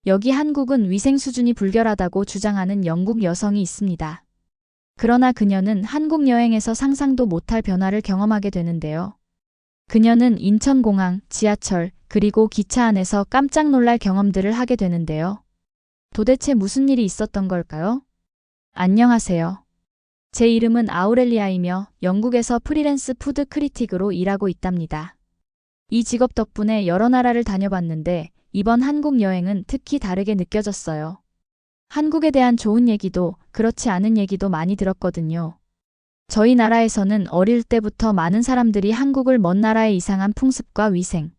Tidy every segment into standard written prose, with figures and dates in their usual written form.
여기 한국은 위생 수준이 불결하다고 주장하는 영국 여성이 있습니다. 그러나 그녀는 한국 여행에서 상상도 못할 변화를 경험하게 되는데요. 그녀는 인천공항, 지하철, 그리고 기차 안에서 깜짝 놀랄 경험들을 하게 되는데요. 도대체 무슨 일이 있었던 걸까요? 안녕하세요. 제 이름은 아우렐리아이며 영국에서 프리랜스 푸드 크리틱으로 일하고 있답니다. 이 직업 덕분에 여러 나라를 다녀봤는데 이번 한국 여행은 특히 다르게 느껴졌어요. 한국에 대한 좋은 얘기도 그렇지 않은 얘기도 많이 들었거든요. 저희 나라에서는 어릴 때부터 많은 사람들이 한국을 먼 나라의 이상한 풍습과 위생,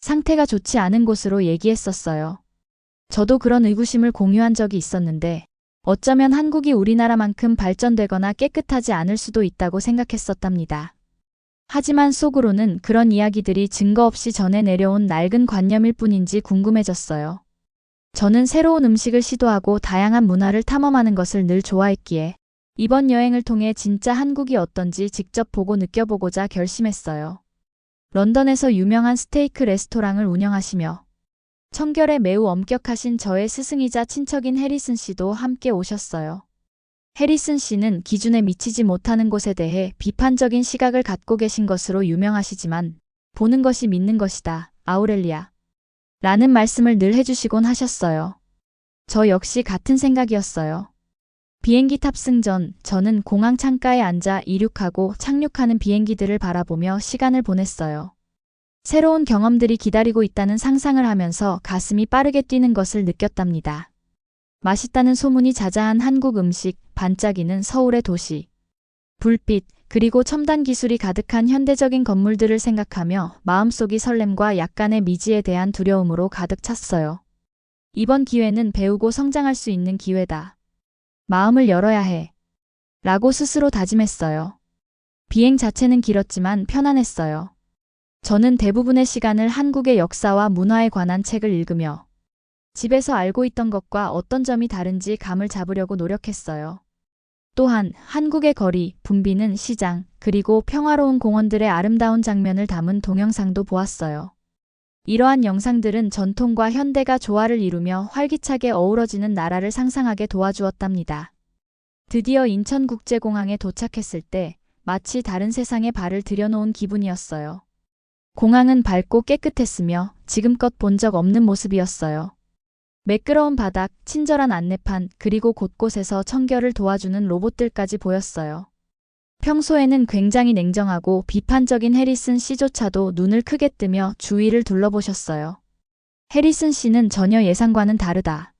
상태가 좋지 않은 곳으로 얘기했었어요. 저도 그런 의구심을 공유한 적이 있었는데 어쩌면 한국이 우리나라만큼 발전되거나 깨끗하지 않을 수도 있다고 생각했었답니다. 하지만 속으로는 그런 이야기들이 증거 없이 전해 내려온 낡은 관념일 뿐인지 궁금해졌어요. 저는 새로운 음식을 시도하고 다양한 문화를 탐험하는 것을 늘 좋아했기에 이번 여행을 통해 진짜 한국이 어떤지 직접 보고 느껴보고자 결심했어요. 런던에서 유명한 스테이크 레스토랑을 운영하시며 청결에 매우 엄격하신 저의 스승이자 친척인 해리슨 씨도 함께 오셨어요. 해리슨 씨는 기준에 미치지 못하는 곳에 대해 비판적인 시각을 갖고 계신 것으로 유명하시지만 보는 것이 믿는 것이다, 아우렐리아. 라는 말씀을 늘 해주시곤 하셨어요. 저 역시 같은 생각이었어요. 비행기 탑승 전 저는 공항 창가에 앉아 이륙하고 착륙하는 비행기들을 바라보며 시간을 보냈어요. 새로운 경험들이 기다리고 있다는 상상을 하면서 가슴이 빠르게 뛰는 것을 느꼈답니다. 맛있다는 소문이 자자한 한국 음식, 반짝이는 서울의 도시, 불빛, 그리고 첨단 기술이 가득한 현대적인 건물들을 생각하며 마음속이 설렘과 약간의 미지에 대한 두려움으로 가득 찼어요. 이번 기회는 배우고 성장할 수 있는 기회다. 마음을 열어야 해. 라고 스스로 다짐했어요. 비행 자체는 길었지만 편안했어요. 저는 대부분의 시간을 한국의 역사와 문화에 관한 책을 읽으며 집에서 알고 있던 것과 어떤 점이 다른지 감을 잡으려고 노력했어요. 또한 한국의 거리, 붐비는 시장, 그리고 평화로운 공원들의 아름다운 장면을 담은 동영상도 보았어요. 이러한 영상들은 전통과 현대가 조화를 이루며 활기차게 어우러지는 나라를 상상하게 도와주었답니다. 드디어 인천국제공항에 도착했을 때 마치 다른 세상에 발을 들여놓은 기분이었어요. 공항은 밝고 깨끗했으며 지금껏 본 적 없는 모습이었어요. 매끄러운 바닥, 친절한 안내판, 그리고 곳곳에서 청결을 도와주는 로봇들까지 보였어요. 평소에는 굉장히 냉정하고 비판적인 해리슨 씨조차도 눈을 크게 뜨며 주위를 둘러보셨어요. 해리슨 씨는 전혀 예상과는 다르다.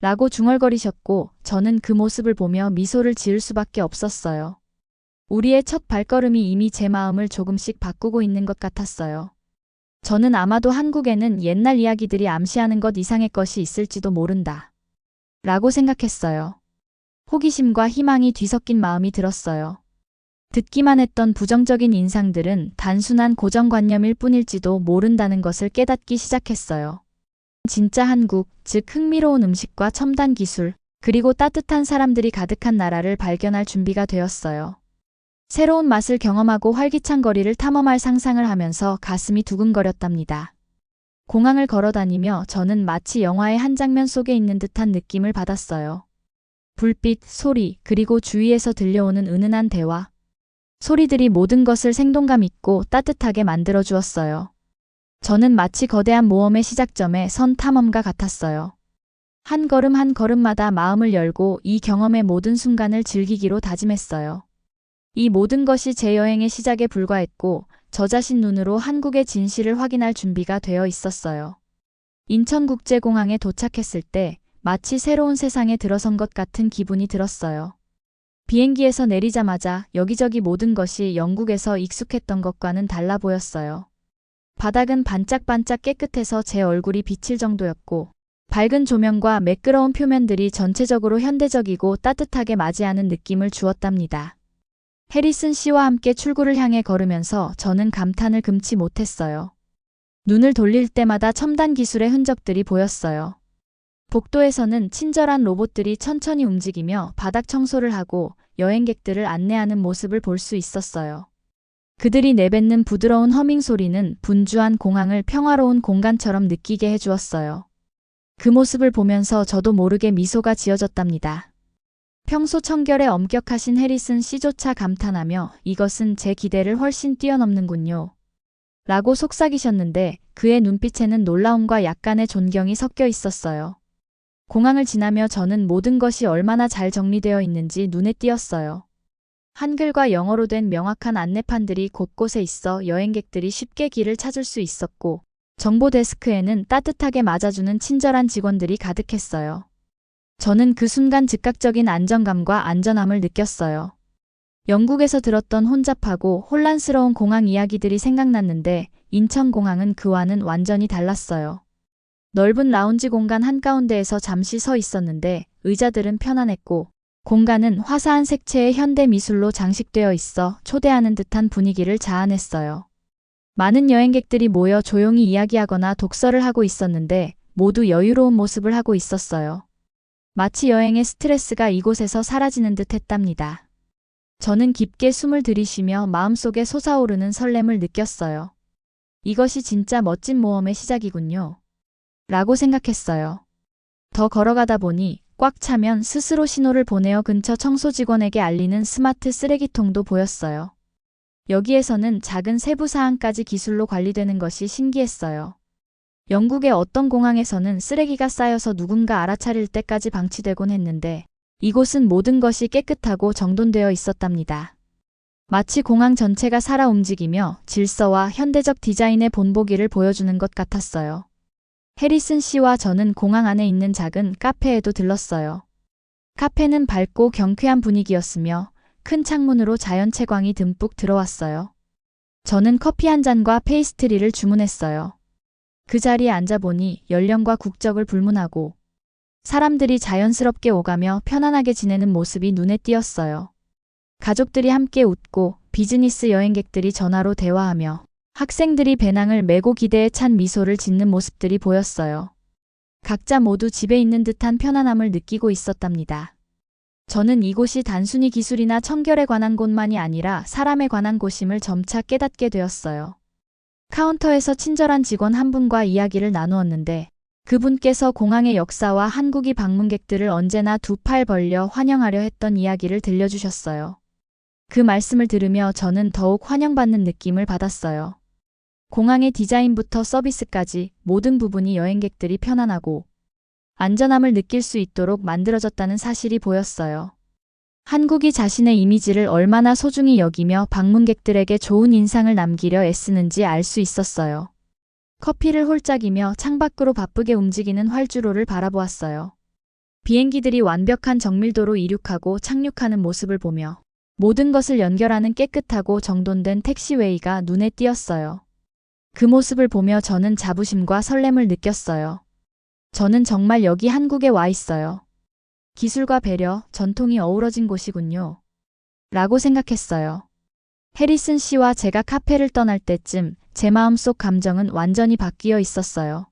라고 중얼거리셨고 저는 그 모습을 보며 미소를 지을 수밖에 없었어요. 우리의 첫 발걸음이 이미 제 마음을 조금씩 바꾸고 있는 것 같았어요. 저는 아마도 한국에는 옛날 이야기들이 암시하는 것 이상의 것이 있을지도 모른다. 라고 생각했어요. 호기심과 희망이 뒤섞인 마음이 들었어요. 듣기만 했던 부정적인 인상들은 단순한 고정관념일 뿐일지도 모른다는 것을 깨닫기 시작했어요. 진짜 한국, 즉 흥미로운 음식과 첨단 기술, 그리고 따뜻한 사람들이 가득한 나라를 발견할 준비가 되었어요. 새로운 맛을 경험하고 활기찬 거리를 탐험할 상상을 하면서 가슴이 두근거렸답니다. 공항을 걸어다니며 저는 마치 영화의 한 장면 속에 있는 듯한 느낌을 받았어요. 불빛, 소리, 그리고 주위에서 들려오는 은은한 대화. 소리들이 모든 것을 생동감 있고 따뜻하게 만들어 주었어요. 저는 마치 거대한 모험의 시작점에 선 탐험가 같았어요. 한 걸음 한 걸음마다 마음을 열고 이 경험의 모든 순간을 즐기기로 다짐했어요. 이 모든 것이 제 여행의 시작에 불과했고 저 자신 눈으로 한국의 진실을 확인할 준비가 되어 있었어요. 인천국제공항에 도착했을 때 마치 새로운 세상에 들어선 것 같은 기분이 들었어요. 비행기에서 내리자마자 여기저기 모든 것이 영국에서 익숙했던 것과는 달라 보였어요. 바닥은 반짝반짝 깨끗해서 제 얼굴이 비칠 정도였고 밝은 조명과 매끄러운 표면들이 전체적으로 현대적이고 따뜻하게 맞이하는 느낌을 주었답니다. 해리슨 씨와 함께 출구를 향해 걸으면서 저는 감탄을 금치 못했어요. 눈을 돌릴 때마다 첨단 기술의 흔적들이 보였어요. 복도에서는 친절한 로봇들이 천천히 움직이며 바닥 청소를 하고 여행객들을 안내하는 모습을 볼 수 있었어요. 그들이 내뱉는 부드러운 허밍 소리는 분주한 공항을 평화로운 공간처럼 느끼게 해주었어요. 그 모습을 보면서 저도 모르게 미소가 지어졌답니다. 평소 청결에 엄격하신 해리슨 씨조차 감탄하며 이것은 제 기대를 훨씬 뛰어넘는군요. 라고 속삭이셨는데 그의 눈빛에는 놀라움과 약간의 존경이 섞여 있었어요. 공항을 지나며 저는 모든 것이 얼마나 잘 정리되어 있는지 눈에 띄었어요. 한글과 영어로 된 명확한 안내판들이 곳곳에 있어 여행객들이 쉽게 길을 찾을 수 있었고 정보 데스크에는 따뜻하게 맞아주는 친절한 직원들이 가득했어요. 저는 그 순간 즉각적인 안정감과 안전함을 느꼈어요. 영국에서 들었던 혼잡하고 혼란스러운 공항 이야기들이 생각났는데 인천공항은 그와는 완전히 달랐어요. 넓은 라운지 공간 한가운데에서 잠시 서 있었는데 의자들은 편안했고 공간은 화사한 색채의 현대 미술로 장식되어 있어 초대하는 듯한 분위기를 자아냈어요. 많은 여행객들이 모여 조용히 이야기하거나 독서를 하고 있었는데 모두 여유로운 모습을 하고 있었어요. 마치 여행의 스트레스가 이곳에서 사라지는 듯 했답니다. 저는 깊게 숨을 들이쉬며 마음속에 솟아오르는 설렘을 느꼈어요. 이것이 진짜 멋진 모험의 시작이군요. 라고 생각했어요. 더 걸어가다 보니 꽉 차면 스스로 신호를 보내어 근처 청소 직원에게 알리는 스마트 쓰레기통도 보였어요. 여기에서는 작은 세부 사항까지 기술로 관리되는 것이 신기했어요. 영국의 어떤 공항에서는 쓰레기가 쌓여서 누군가 알아차릴 때까지 방치되곤 했는데 이곳은 모든 것이 깨끗하고 정돈되어 있었답니다. 마치 공항 전체가 살아 움직이며 질서와 현대적 디자인의 본보기를 보여주는 것 같았어요. 해리슨 씨와 저는 공항 안에 있는 작은 카페에도 들렀어요. 카페는 밝고 경쾌한 분위기였으며 큰 창문으로 자연 채광이 듬뿍 들어왔어요. 저는 커피 한 잔과 페이스트리를 주문했어요. 그 자리에 앉아보니 연령과 국적을 불문하고 사람들이 자연스럽게 오가며 편안하게 지내는 모습이 눈에 띄었어요. 가족들이 함께 웃고 비즈니스 여행객들이 전화로 대화하며 학생들이 배낭을 메고 기대에 찬 미소를 짓는 모습들이 보였어요. 각자 모두 집에 있는 듯한 편안함을 느끼고 있었답니다. 저는 이곳이 단순히 기술이나 청결에 관한 곳만이 아니라 사람에 관한 곳임을 점차 깨닫게 되었어요. 카운터에서 친절한 직원 한 분과 이야기를 나누었는데 그분께서 공항의 역사와 한국이 방문객들을 언제나 두 팔 벌려 환영하려 했던 이야기를 들려주셨어요. 그 말씀을 들으며 저는 더욱 환영받는 느낌을 받았어요. 공항의 디자인부터 서비스까지 모든 부분이 여행객들이 편안하고 안전함을 느낄 수 있도록 만들어졌다는 사실이 보였어요. 한국이 자신의 이미지를 얼마나 소중히 여기며 방문객들에게 좋은 인상을 남기려 애쓰는지 알 수 있었어요. 커피를 홀짝이며 창밖으로 바쁘게 움직이는 활주로를 바라보았어요. 비행기들이 완벽한 정밀도로 이륙하고 착륙하는 모습을 보며 모든 것을 연결하는 깨끗하고 정돈된 택시웨이가 눈에 띄었어요. 그 모습을 보며 저는 자부심과 설렘을 느꼈어요. 저는 정말 여기 한국에 와 있어요. 기술과 배려, 전통이 어우러진 곳이군요. 라고 생각했어요. 해리슨 씨와 제가 카페를 떠날 때쯤 제 마음속 감정은 완전히 바뀌어 있었어요.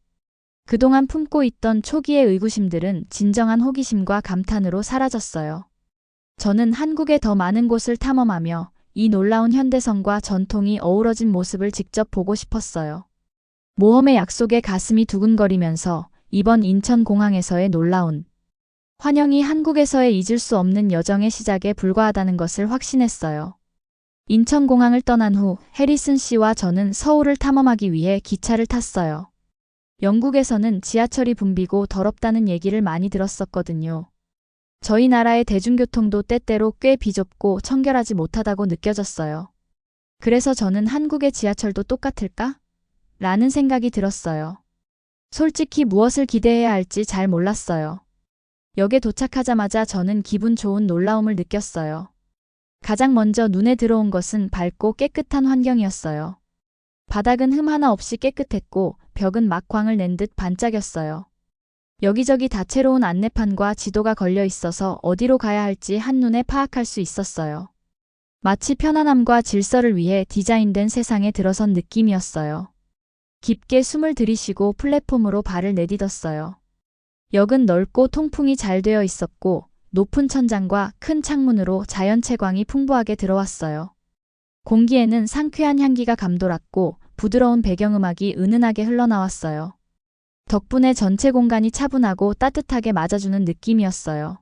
그동안 품고 있던 초기의 의구심들은 진정한 호기심과 감탄으로 사라졌어요. 저는 한국의 더 많은 곳을 탐험하며 이 놀라운 현대성과 전통이 어우러진 모습을 직접 보고 싶었어요. 모험의 약속에 가슴이 두근거리면서 이번 인천공항에서의 놀라운 환영이 한국에서의 잊을 수 없는 여정의 시작에 불과하다는 것을 확신했어요. 인천공항을 떠난 후 해리슨 씨와 저는 서울을 탐험하기 위해 기차를 탔어요. 영국에서는 지하철이 붐비고 더럽다는 얘기를 많이 들었었거든요. 저희 나라의 대중교통도 때때로 꽤 비좁고 청결하지 못하다고 느껴졌어요. 그래서 저는 한국의 지하철도 똑같을까? 라는 생각이 들었어요. 솔직히 무엇을 기대해야 할지 잘 몰랐어요. 역에 도착하자마자 저는 기분 좋은 놀라움을 느꼈어요. 가장 먼저 눈에 들어온 것은 밝고 깨끗한 환경이었어요. 바닥은 흠 하나 없이 깨끗했고 벽은 막광을 낸 듯 반짝였어요. 여기저기 다채로운 안내판과 지도가 걸려 있어서 어디로 가야 할지 한눈에 파악할 수 있었어요. 마치 편안함과 질서를 위해 디자인된 세상에 들어선 느낌이었어요. 깊게 숨을 들이쉬고 플랫폼으로 발을 내딛었어요. 역은 넓고 통풍이 잘 되어 있었고 높은 천장과 큰 창문으로 자연 채광이 풍부하게 들어왔어요. 공기에는 상쾌한 향기가 감돌았고 부드러운 배경음악이 은은하게 흘러나왔어요. 덕분에 전체 공간이 차분하고 따뜻하게 맞아주는 느낌이었어요.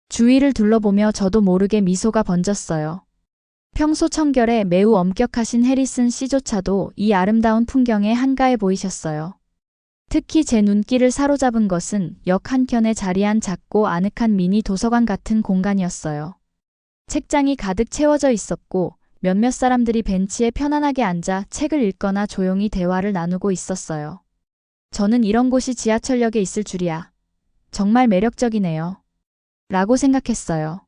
주위를 둘러보며 저도 모르게 미소가 번졌어요. 평소 청결에 매우 엄격하신 해리슨 씨조차도 이 아름다운 풍경에 한가해 보이셨어요. 특히 제 눈길을 사로잡은 것은 역 한켠에 자리한 작고 아늑한 미니 도서관 같은 공간이었어요. 책장이 가득 채워져 있었고 몇몇 사람들이 벤치에 편안하게 앉아 책을 읽거나 조용히 대화를 나누고 있었어요. 저는 이런 곳이 지하철역에 있을 줄이야. 정말 매력적이네요. 라고 생각했어요.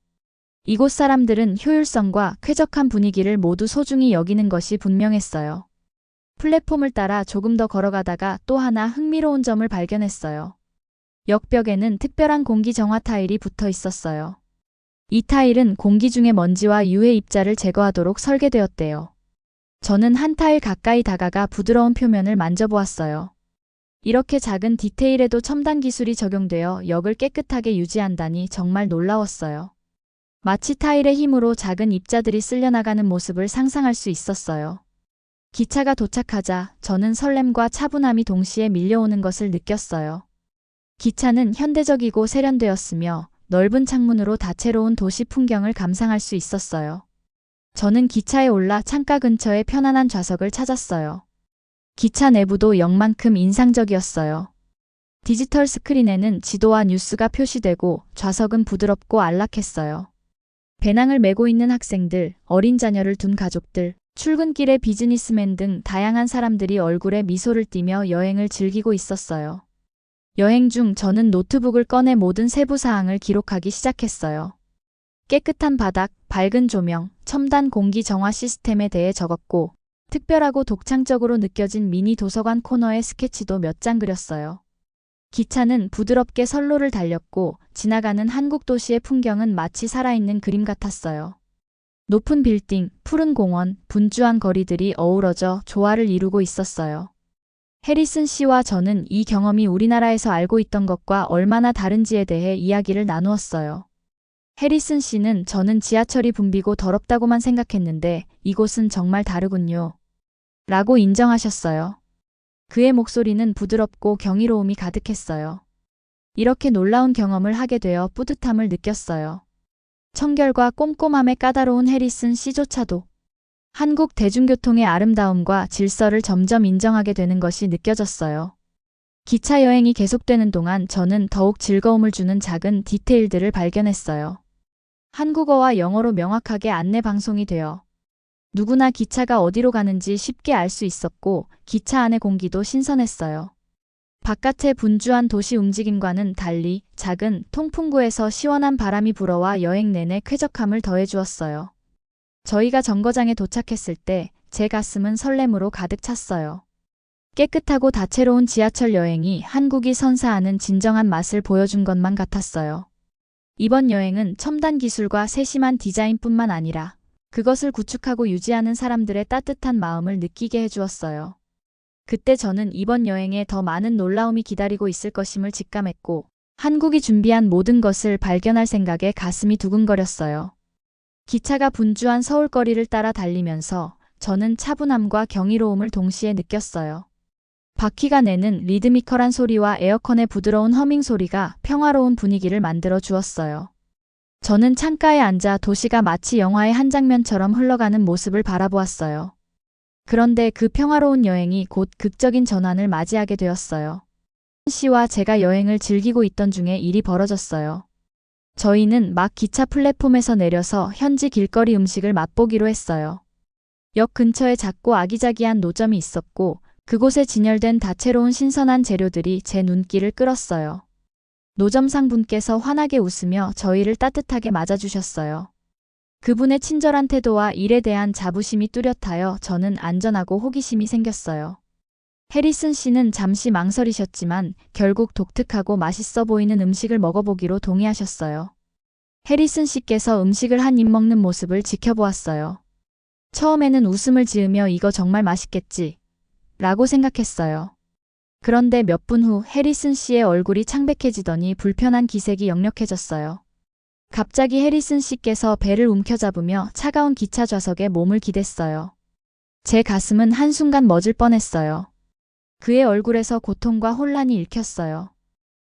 이곳 사람들은 효율성과 쾌적한 분위기를 모두 소중히 여기는 것이 분명했어요. 플랫폼을 따라 조금 더 걸어가다가 또 하나 흥미로운 점을 발견했어요. 역벽에는 특별한 공기 정화 타일이 붙어 있었어요. 이 타일은 공기 중의 먼지와 유해 입자를 제거하도록 설계되었대요. 저는 한 타일 가까이 다가가 부드러운 표면을 만져보았어요. 이렇게 작은 디테일에도 첨단 기술이 적용되어 역을 깨끗하게 유지한다니 정말 놀라웠어요. 마치 타일의 힘으로 작은 입자들이 쓸려나가는 모습을 상상할 수 있었어요. 기차가 도착하자 저는 설렘과 차분함이 동시에 밀려오는 것을 느꼈어요. 기차는 현대적이고 세련되었으며 넓은 창문으로 다채로운 도시 풍경을 감상할 수 있었어요. 저는 기차에 올라 창가 근처에 편안한 좌석을 찾았어요. 기차 내부도 역만큼 인상적이었어요. 디지털 스크린에는 지도와 뉴스가 표시되고 좌석은 부드럽고 안락했어요. 배낭을 메고 있는 학생들, 어린 자녀를 둔 가족들, 출근길의 비즈니스맨 등 다양한 사람들이 얼굴에 미소를 띠며 여행을 즐기고 있었어요. 여행 중 저는 노트북을 꺼내 모든 세부 사항을 기록하기 시작했어요. 깨끗한 바닥, 밝은 조명, 첨단 공기 정화 시스템에 대해 적었고, 특별하고 독창적으로 느껴진 미니 도서관 코너에 스케치도 몇 장 그렸어요. 기차는 부드럽게 선로를 달렸고 지나가는 한국 도시의 풍경은 마치 살아있는 그림 같았어요. 높은 빌딩, 푸른 공원, 분주한 거리들이 어우러져 조화를 이루고 있었어요. 해리슨 씨와 저는 이 경험이 우리나라에서 알고 있던 것과 얼마나 다른지에 대해 이야기를 나누었어요. 해리슨 씨는 저는 지하철이 붐비고 더럽다고만 생각했는데 이곳은 정말 다르군요. 라고 인정하셨어요. 그의 목소리는 부드럽고 경이로움이 가득했어요. 이렇게 놀라운 경험을 하게 되어 뿌듯함을 느꼈어요. 청결과 꼼꼼함에 까다로운 해리슨 씨조차도 한국 대중교통의 아름다움과 질서를 점점 인정하게 되는 것이 느껴졌어요. 기차 여행이 계속되는 동안 저는 더욱 즐거움을 주는 작은 디테일들을 발견했어요. 한국어와 영어로 명확하게 안내 방송이 되어 누구나 기차가 어디로 가는지 쉽게 알 수 있었고 기차 안의 공기도 신선했어요. 바깥의 분주한 도시 움직임과는 달리 작은 통풍구에서 시원한 바람이 불어와 여행 내내 쾌적함을 더해주었어요. 저희가 정거장에 도착했을 때 제 가슴은 설렘으로 가득 찼어요. 깨끗하고 다채로운 지하철 여행이 한국이 선사하는 진정한 맛을 보여준 것만 같았어요. 이번 여행은 첨단 기술과 세심한 디자인뿐만 아니라 그것을 구축하고 유지하는 사람들의 따뜻한 마음을 느끼게 해주었어요. 그때 저는 이번 여행에 더 많은 놀라움이 기다리고 있을 것임을 직감했고 한국이 준비한 모든 것을 발견할 생각에 가슴이 두근거렸어요. 기차가 분주한 서울거리를 따라 달리면서 저는 차분함과 경이로움을 동시에 느꼈어요. 바퀴가 내는 리드미컬한 소리와 에어컨의 부드러운 허밍 소리가 평화로운 분위기를 만들어 주었어요. 저는 창가에 앉아 도시가 마치 영화의 한 장면처럼 흘러가는 모습을 바라보았어요. 그런데 그 평화로운 여행이 곧 극적인 전환을 맞이하게 되었어요. 씨와 제가 여행을 즐기고 있던 중에 일이 벌어졌어요. 저희는 막 기차 플랫폼에서 내려서 현지 길거리 음식을 맛보기로 했어요. 역 근처에 작고 아기자기한 노점이 있었고 그곳에 진열된 다채로운 신선한 재료들이 제 눈길을 끌었어요. 노점상 분께서 환하게 웃으며 저희를 따뜻하게 맞아주셨어요. 그분의 친절한 태도와 일에 대한 자부심이 뚜렷하여 저는 안전하고 호기심이 생겼어요. 해리슨 씨는 잠시 망설이셨지만 결국 독특하고 맛있어 보이는 음식을 먹어보기로 동의하셨어요. 해리슨 씨께서 음식을 한 입 먹는 모습을 지켜보았어요. 처음에는 웃음을 지으며 이거 정말 맛있겠지 라고 생각했어요. 그런데 몇 분 후 해리슨 씨의 얼굴이 창백해지더니 불편한 기색이 역력해졌어요. 갑자기 해리슨 씨께서 배를 움켜잡으며 차가운 기차 좌석에 몸을 기댔어요. 제 가슴은 한순간 멎을 뻔했어요. 그의 얼굴에서 고통과 혼란이 읽혔어요.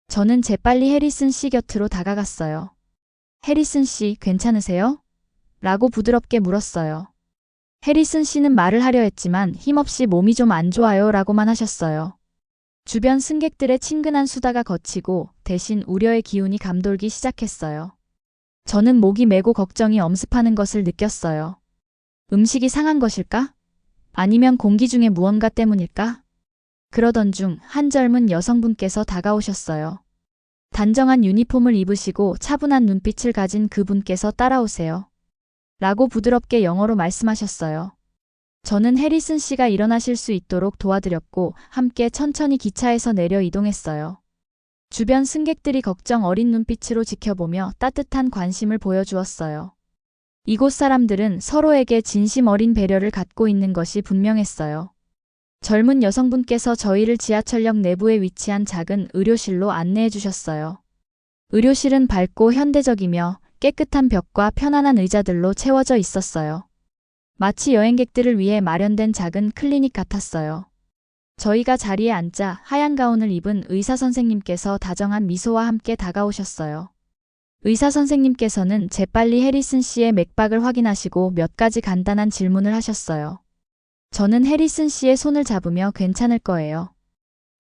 저는 재빨리 해리슨 씨 곁으로 다가갔어요. 해리슨 씨, 괜찮으세요? 라고 부드럽게 물었어요. 해리슨 씨는 말을 하려 했지만 힘없이 몸이 좀 안 좋아요 라고만 하셨어요. 주변 승객들의 친근한 수다가 거치고 대신 우려의 기운이 감돌기 시작했어요. 저는 목이 메고 걱정이 엄습하는 것을 느꼈어요. 음식이 상한 것일까? 아니면 공기 중에 무언가 때문일까? 그러던 중 한 젊은 여성분께서 다가오셨어요. 단정한 유니폼을 입으시고 차분한 눈빛을 가진 그분께서 따라오세요. 라고 부드럽게 영어로 말씀하셨어요. 저는 해리슨 씨가 일어나실 수 있도록 도와드렸고 함께 천천히 기차에서 내려 이동했어요. 주변 승객들이 걱정 어린 눈빛으로 지켜보며 따뜻한 관심을 보여주었어요. 이곳 사람들은 서로에게 진심 어린 배려를 갖고 있는 것이 분명했어요. 젊은 여성분께서 저희를 지하철역 내부에 위치한 작은 의료실로 안내해 주셨어요. 의료실은 밝고 현대적이며 깨끗한 벽과 편안한 의자들로 채워져 있었어요. 마치 여행객들을 위해 마련된 작은 클리닉 같았어요. 저희가 자리에 앉자 하얀 가운을 입은 의사 선생님께서 다정한 미소와 함께 다가오셨어요. 의사 선생님께서는 재빨리 해리슨 씨의 맥박을 확인하시고 몇 가지 간단한 질문을 하셨어요. 저는 해리슨 씨의 손을 잡으며 괜찮을 거예요.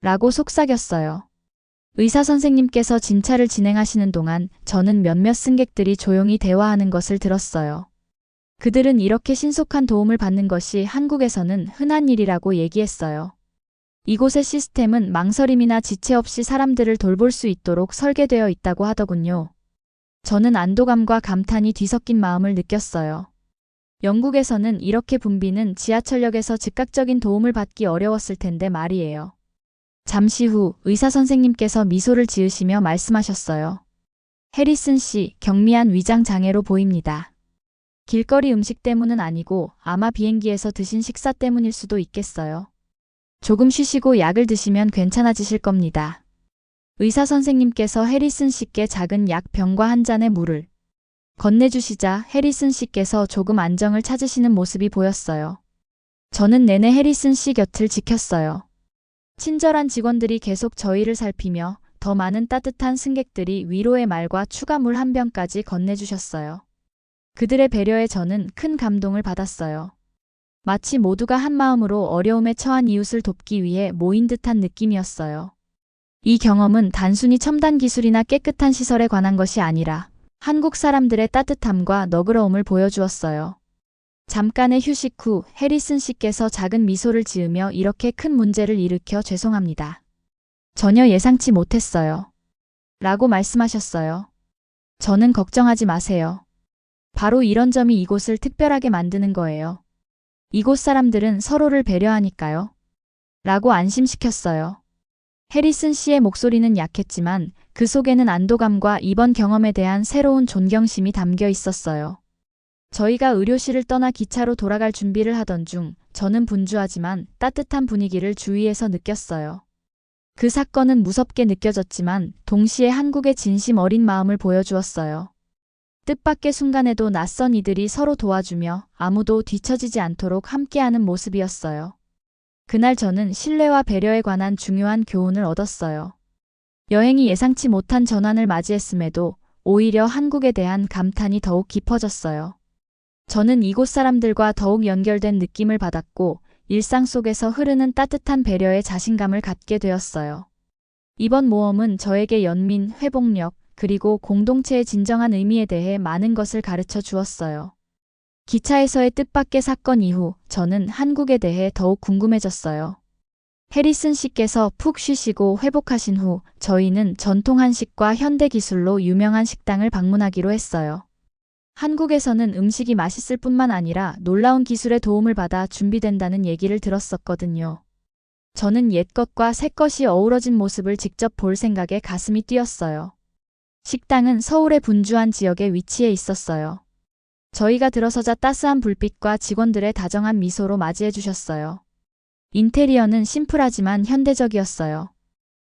라고 속삭였어요. 의사 선생님께서 진찰을 진행하시는 동안 저는 몇몇 승객들이 조용히 대화하는 것을 들었어요. 그들은 이렇게 신속한 도움을 받는 것이 한국에서는 흔한 일이라고 얘기했어요. 이곳의 시스템은 망설임이나 지체 없이 사람들을 돌볼 수 있도록 설계되어 있다고 하더군요. 저는 안도감과 감탄이 뒤섞인 마음을 느꼈어요. 영국에서는 이렇게 붐비는 지하철역에서 즉각적인 도움을 받기 어려웠을 텐데 말이에요. 잠시 후 의사 선생님께서 미소를 지으시며 말씀하셨어요. 해리슨 씨, 경미한 위장 장애로 보입니다. 길거리 음식 때문은 아니고 아마 비행기에서 드신 식사 때문일 수도 있겠어요. 조금 쉬시고 약을 드시면 괜찮아지실 겁니다. 의사 선생님께서 해리슨 씨께 작은 약병과 한 잔의 물을 건네주시자 해리슨 씨께서 조금 안정을 찾으시는 모습이 보였어요. 저는 내내 해리슨 씨 곁을 지켰어요. 친절한 직원들이 계속 저희를 살피며 더 많은 따뜻한 승객들이 위로의 말과 추가 물 한 병까지 건네주셨어요. 그들의 배려에 저는 큰 감동을 받았어요. 마치 모두가 한마음으로 어려움에 처한 이웃을 돕기 위해 모인 듯한 느낌이었어요. 이 경험은 단순히 첨단 기술이나 깨끗한 시설에 관한 것이 아니라 한국 사람들의 따뜻함과 너그러움을 보여주었어요. 잠깐의 휴식 후 해리슨 씨께서 작은 미소를 지으며 이렇게 큰 문제를 일으켜 죄송합니다. 전혀 예상치 못했어요. 라고 말씀하셨어요. 저는 걱정하지 마세요. 바로 이런 점이 이곳을 특별하게 만드는 거예요. 이곳 사람들은 서로를 배려하니까요. 라고 안심시켰어요. 해리슨 씨의 목소리는 약했지만 그 속에는 안도감과 이번 경험에 대한 새로운 존경심이 담겨 있었어요. 저희가 의료실을 떠나 기차로 돌아갈 준비를 하던 중 저는 분주하지만 따뜻한 분위기를 주위에서 느꼈어요. 그 사건은 무섭게 느껴졌지만 동시에 한국의 진심 어린 마음을 보여주었어요. 뜻밖의 순간에도 낯선 이들이 서로 도와주며 아무도 뒤처지지 않도록 함께하는 모습이었어요. 그날 저는 신뢰와 배려에 관한 중요한 교훈을 얻었어요. 여행이 예상치 못한 전환을 맞이했음에도 오히려 한국에 대한 감탄이 더욱 깊어졌어요. 저는 이곳 사람들과 더욱 연결된 느낌을 받았고 일상 속에서 흐르는 따뜻한 배려에 자신감을 갖게 되었어요. 이번 모험은 저에게 연민, 회복력, 그리고 공동체의 진정한 의미에 대해 많은 것을 가르쳐 주었어요. 기차에서의 뜻밖의 사건 이후 저는 한국에 대해 더욱 궁금해졌어요. 해리슨 씨께서 푹 쉬시고 회복하신 후 저희는 전통 한식과 현대 기술로 유명한 식당을 방문하기로 했어요. 한국에서는 음식이 맛있을 뿐만 아니라 놀라운 기술의 도움을 받아 준비된다는 얘기를 들었었거든요. 저는 옛것과 새것이 어우러진 모습을 직접 볼 생각에 가슴이 뛰었어요. 식당은 서울의 분주한 지역에 위치해 있었어요. 저희가 들어서자 따스한 불빛과 직원들의 다정한 미소로 맞이해 주셨어요. 인테리어는 심플하지만 현대적이었어요.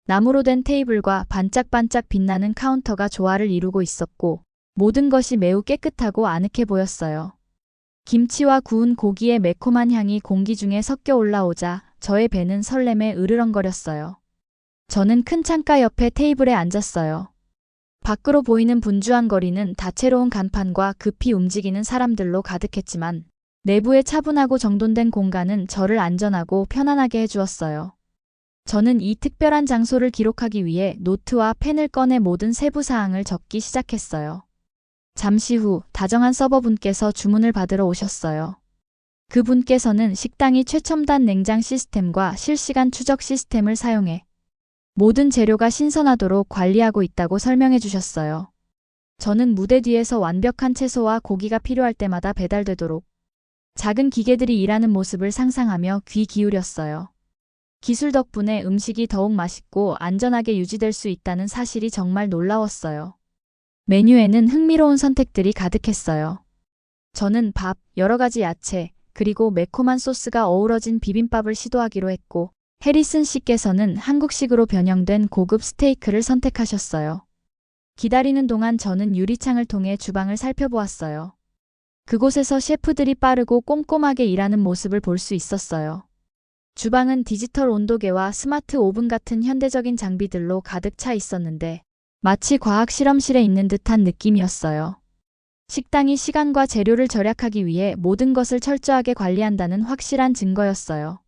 나무로 된 테이블과 반짝반짝 빛나는 카운터가 조화를 이루고 있었고 모든 것이 매우 깨끗하고 아늑해 보였어요. 김치와 구운 고기의 매콤한 향이 공기 중에 섞여 올라오자 저의 배는 설렘에 으르렁거렸어요. 저는 큰 창가 옆에 테이블에 앉았어요. 밖으로 보이는 분주한 거리는 다채로운 간판과 급히 움직이는 사람들로 가득했지만 내부의 차분하고 정돈된 공간은 저를 안전하고 편안하게 해주었어요. 저는 이 특별한 장소를 기록하기 위해 노트와 펜을 꺼내 모든 세부 사항을 적기 시작했어요. 잠시 후 다정한 서버분께서 주문을 받으러 오셨어요. 그분께서는 식당이 최첨단 냉장 시스템과 실시간 추적 시스템을 사용해 모든 재료가 신선하도록 관리하고 있다고 설명해 주셨어요. 저는 무대 뒤에서 완벽한 채소와 고기가 필요할 때마다 배달되도록 작은 기계들이 일하는 모습을 상상하며 귀 기울였어요. 기술 덕분에 음식이 더욱 맛있고 안전하게 유지될 수 있다는 사실이 정말 놀라웠어요. 메뉴에는 흥미로운 선택들이 가득했어요. 저는 밥, 여러 가지 야채, 그리고 매콤한 소스가 어우러진 비빔밥을 시도하기로 했고, 해리슨 씨께서는 한국식으로 변형된 고급 스테이크를 선택하셨어요. 기다리는 동안 저는 유리창을 통해 주방을 살펴보았어요. 그곳에서 셰프들이 빠르고 꼼꼼하게 일하는 모습을 볼 수 있었어요. 주방은 디지털 온도계와 스마트 오븐 같은 현대적인 장비들로 가득 차 있었는데 마치 과학 실험실에 있는 듯한 느낌이었어요. 식당이 시간과 재료를 절약하기 위해 모든 것을 철저하게 관리한다는 확실한 증거였어요.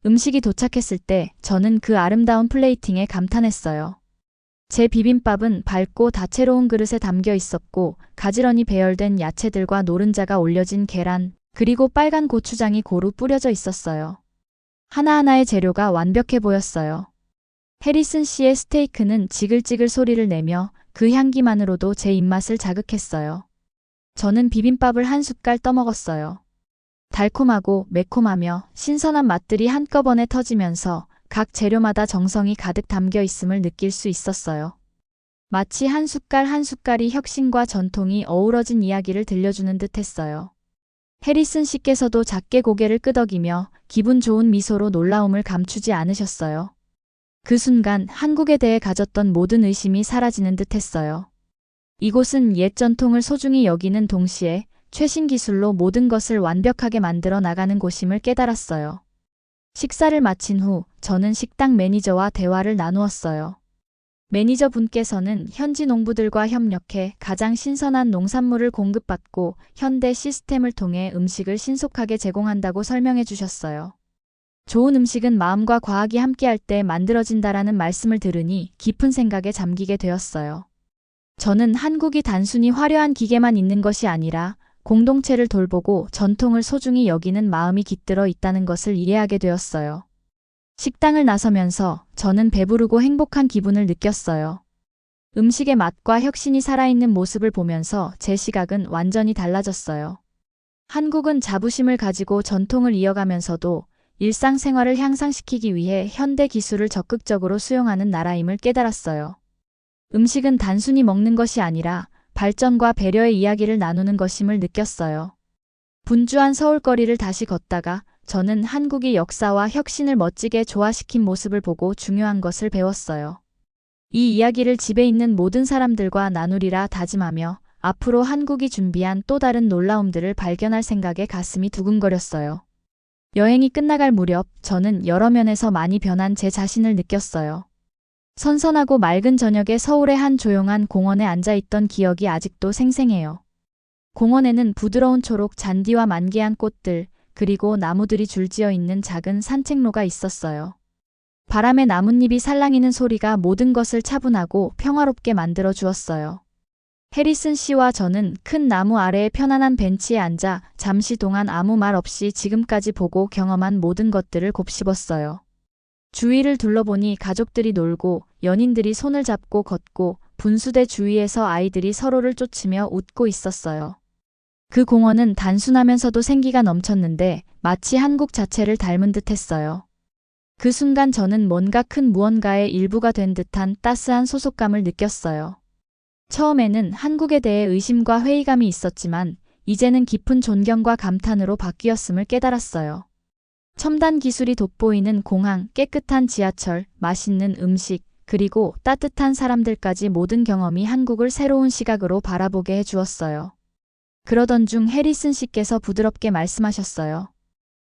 음식이 도착했을 때 저는 그 아름다운 플레이팅에 감탄했어요. 제 비빔밥은 밝고 다채로운 그릇에 담겨 있었고 가지런히 배열된 야채들과 노른자가 올려진 계란, 그리고 빨간 고추장이 고루 뿌려져 있었어요. 하나하나의 재료가 완벽해 보였어요. 해리슨 씨의 스테이크는 지글지글 소리를 내며 그 향기만으로도 제 입맛을 자극했어요. 저는 비빔밥을 한 숟갈 떠먹었어요. 달콤하고 매콤하며 신선한 맛들이 한꺼번에 터지면서 각 재료마다 정성이 가득 담겨 있음을 느낄 수 있었어요. 마치 한 숟갈 한 숟갈이 혁신과 전통이 어우러진 이야기를 들려주는 듯 했어요. 해리슨 씨께서도 작게 고개를 끄덕이며 기분 좋은 미소로 놀라움을 감추지 않으셨어요. 그 순간 한국에 대해 가졌던 모든 의심이 사라지는 듯 했어요. 이곳은 옛 전통을 소중히 여기는 동시에 최신 기술로 모든 것을 완벽하게 만들어 나가는 곳임을 깨달았어요. 식사를 마친 후 저는 식당 매니저와 대화를 나누었어요. 매니저 분께서는 현지 농부들과 협력해 가장 신선한 농산물을 공급받고 현대 시스템을 통해 음식을 신속하게 제공한다고 설명해 주셨어요. 좋은 음식은 마음과 과학이 함께할 때 만들어진다라는 말씀을 들으니 깊은 생각에 잠기게 되었어요. 저는 한국이 단순히 화려한 기계만 있는 것이 아니라 공동체를 돌보고 전통을 소중히 여기는 마음이 깃들어 있다는 것을 이해하게 되었어요. 식당을 나서면서 저는 배부르고 행복한 기분을 느꼈어요. 음식의 맛과 혁신이 살아있는 모습을 보면서 제 시각은 완전히 달라졌어요. 한국은 자부심을 가지고 전통을 이어가면서도 일상생활을 향상시키기 위해 현대 기술을 적극적으로 수용하는 나라임을 깨달았어요. 음식은 단순히 먹는 것이 아니라 발전과 배려의 이야기를 나누는 것임을 느꼈어요. 분주한 서울거리를 다시 걷다가 저는 한국이 역사와 혁신을 멋지게 조화시킨 모습을 보고 중요한 것을 배웠어요. 이 이야기를 집에 있는 모든 사람들과 나누리라 다짐하며 앞으로 한국이 준비한 또 다른 놀라움들을 발견할 생각에 가슴이 두근거렸어요. 여행이 끝나갈 무렵 저는 여러 면에서 많이 변한 제 자신을 느꼈어요. 선선하고 맑은 저녁에 서울의 한 조용한 공원에 앉아있던 기억이 아직도 생생해요. 공원에는 부드러운 초록 잔디와 만개한 꽃들, 그리고 나무들이 줄지어 있는 작은 산책로가 있었어요. 바람에 나뭇잎이 살랑이는 소리가 모든 것을 차분하고 평화롭게 만들어 주었어요. 해리슨 씨와 저는 큰 나무 아래의 편안한 벤치에 앉아 잠시 동안 아무 말 없이 지금까지 보고 경험한 모든 것들을 곱씹었어요. 주위를 둘러보니 가족들이 놀고 연인들이 손을 잡고 걷고 분수대 주위에서 아이들이 서로를 쫓으며 웃고 있었어요. 그 공원은 단순하면서도 생기가 넘쳤는데 마치 한국 자체를 닮은 듯했어요. 그 순간 저는 뭔가 큰 무언가의 일부가 된 듯한 따스한 소속감을 느꼈어요. 처음에는 한국에 대해 의심과 회의감이 있었지만 이제는 깊은 존경과 감탄으로 바뀌었음을 깨달았어요. 첨단 기술이 돋보이는 공항, 깨끗한 지하철, 맛있는 음식, 그리고 따뜻한 사람들까지 모든 경험이 한국을 새로운 시각으로 바라보게 해주었어요. 그러던 중 해리슨 씨께서 부드럽게 말씀하셨어요.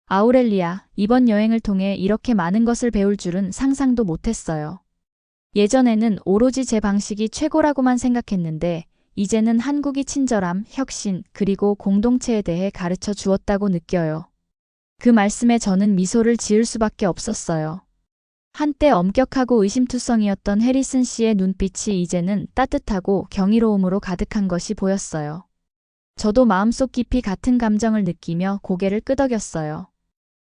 아우렐리아, 이번 여행을 통해 이렇게 많은 것을 배울 줄은 상상도 못했어요. 예전에는 오로지 제 방식이 최고라고만 생각했는데 이제는 한국이 친절함, 혁신, 그리고 공동체에 대해 가르쳐 주었다고 느껴요. 그 말씀에 저는 미소를 지을 수밖에 없었어요. 한때 엄격하고 의심투성이었던 해리슨 씨의 눈빛이 이제는 따뜻하고 경이로움으로 가득한 것이 보였어요. 저도 마음속 깊이 같은 감정을 느끼며 고개를 끄덕였어요.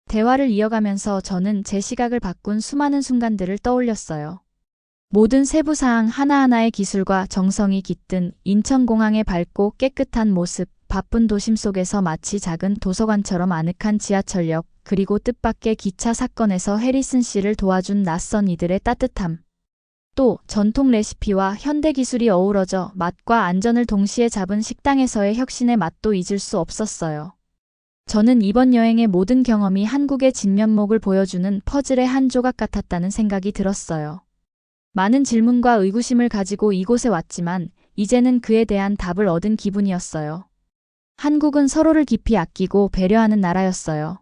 대화를 이어가면서 저는 제 시각을 바꾼 수많은 순간들을 떠올렸어요. 모든 세부사항 하나하나의 기술과 정성이 깃든 인천공항의 밝고 깨끗한 모습, 바쁜 도심 속에서 마치 작은 도서관처럼 아늑한 지하철역, 그리고 뜻밖의 기차 사건에서 해리슨 씨를 도와준 낯선 이들의 따뜻함. 또 전통 레시피와 현대 기술이 어우러져 맛과 안전을 동시에 잡은 식당에서의 혁신의 맛도 잊을 수 없었어요. 저는 이번 여행의 모든 경험이 한국의 진면목을 보여주는 퍼즐의 한 조각 같았다는 생각이 들었어요. 많은 질문과 의구심을 가지고 이곳에 왔지만 이제는 그에 대한 답을 얻은 기분이었어요. 한국은 서로를 깊이 아끼고 배려하는 나라였어요.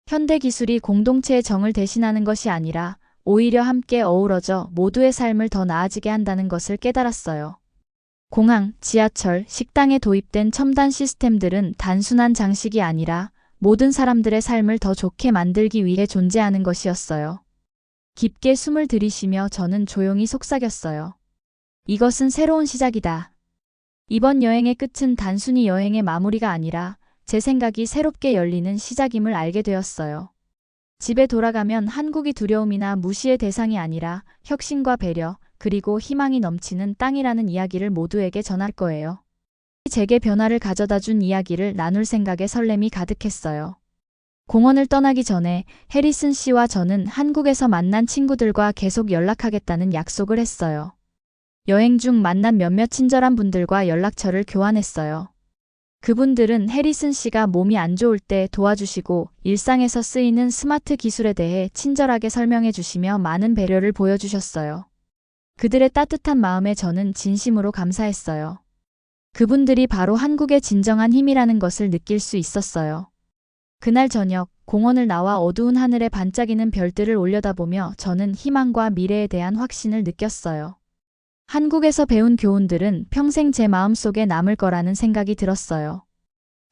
현대 기술이 공동체의 정을 대신하는 것이 아니라 오히려 함께 어우러져 모두의 삶을 더 나아지게 한다는 것을 깨달았어요. 공항, 지하철, 식당에 도입된 첨단 시스템들은 단순한 장식이 아니라 모든 사람들의 삶을 더 좋게 만들기 위해 존재하는 것이었어요. 깊게 숨을 들이쉬며 저는 조용히 속삭였어요. 이것은 새로운 시작이다. 이번 여행의 끝은 단순히 여행의 마무리가 아니라 제 생각이 새롭게 열리는 시작임을 알게 되었어요. 집에 돌아가면 한국이 두려움이나 무시의 대상이 아니라 혁신과 배려, 그리고 희망이 넘치는 땅이라는 이야기를 모두에게 전할 거예요. 제게 변화를 가져다 준 이야기를 나눌 생각에 설렘이 가득했어요. 공원을 떠나기 전에 해리슨 씨와 저는 한국에서 만난 친구들과 계속 연락하겠다는 약속을 했어요. 여행 중 만난 몇몇 친절한 분들과 연락처를 교환했어요. 그분들은 해리슨 씨가 몸이 안 좋을 때 도와주시고 일상에서 쓰이는 스마트 기술에 대해 친절하게 설명해 주시며 많은 배려를 보여주셨어요. 그들의 따뜻한 마음에 저는 진심으로 감사했어요. 그분들이 바로 한국의 진정한 힘이라는 것을 느낄 수 있었어요. 그날 저녁 공원을 나와 어두운 하늘에 반짝이는 별들을 올려다보며 저는 희망과 미래에 대한 확신을 느꼈어요. 한국에서 배운 교훈들은 평생 제 마음속에 남을 거라는 생각이 들었어요.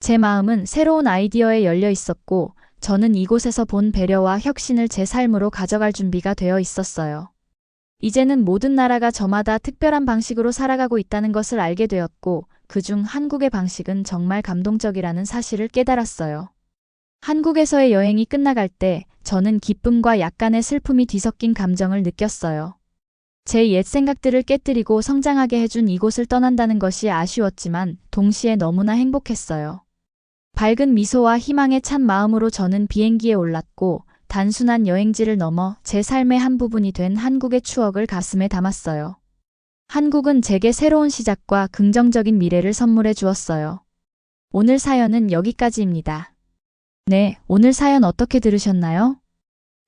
제 마음은 새로운 아이디어에 열려 있었고 저는 이곳에서 본 배려와 혁신을 제 삶으로 가져갈 준비가 되어 있었어요. 이제는 모든 나라가 저마다 특별한 방식으로 살아가고 있다는 것을 알게 되었고 그중 한국의 방식은 정말 감동적이라는 사실을 깨달았어요. 한국에서의 여행이 끝나갈 때 저는 기쁨과 약간의 슬픔이 뒤섞인 감정을 느꼈어요. 제 옛 생각들을 깨뜨리고 성장하게 해준 이곳을 떠난다는 것이 아쉬웠지만 동시에 너무나 행복했어요. 밝은 미소와 희망에 찬 마음으로 저는 비행기에 올랐고 단순한 여행지를 넘어 제 삶의 한 부분이 된 한국의 추억을 가슴에 담았어요. 한국은 제게 새로운 시작과 긍정적인 미래를 선물해 주었어요. 오늘 사연은 여기까지입니다. 네, 오늘 사연 어떻게 들으셨나요?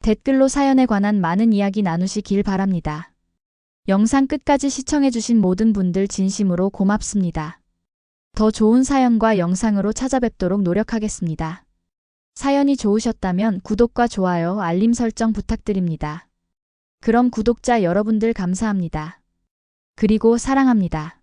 댓글로 사연에 관한 많은 이야기 나누시길 바랍니다. 영상 끝까지 시청해주신 모든 분들 진심으로 고맙습니다. 더 좋은 사연과 영상으로 찾아뵙도록 노력하겠습니다. 사연이 좋으셨다면 구독과 좋아요, 알림 설정 부탁드립니다. 그럼 구독자 여러분들 감사합니다. 그리고 사랑합니다.